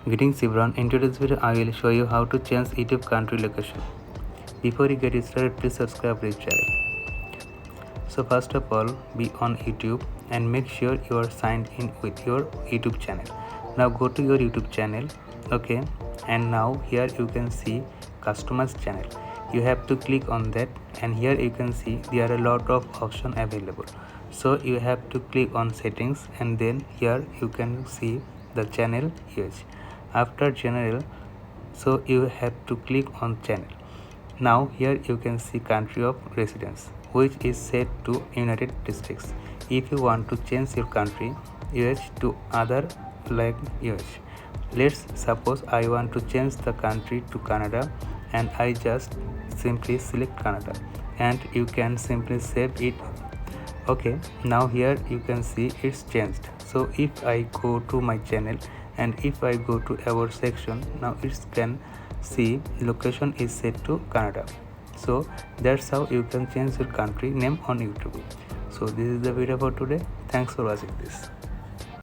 Greetings everyone. In today's video, I will show you how to change YouTube country location. Before you get started, please subscribe this channel. So first of all, be on YouTube and make sure you are signed in with your YouTube channel. Now go to your YouTube channel, okay, and now here you can see customize channel. You have to click on that, and here you can see there are a lot of options available. So you have to click on settings, and then here you can see the channel image. After general, so you have to click on channel. Now here you can see country of residence, which is set to United States. If you want to change your country US to other like US, let's suppose I want to change the country to Canada, and I just simply select Canada, and you can simply save it. Okay, now here you can see it's changed. So if I go to my channel and if I go to our section, now it can see location is set to Canada. So that's how you can change your country name on YouTube. So this is the video for today. Thanks for watching this.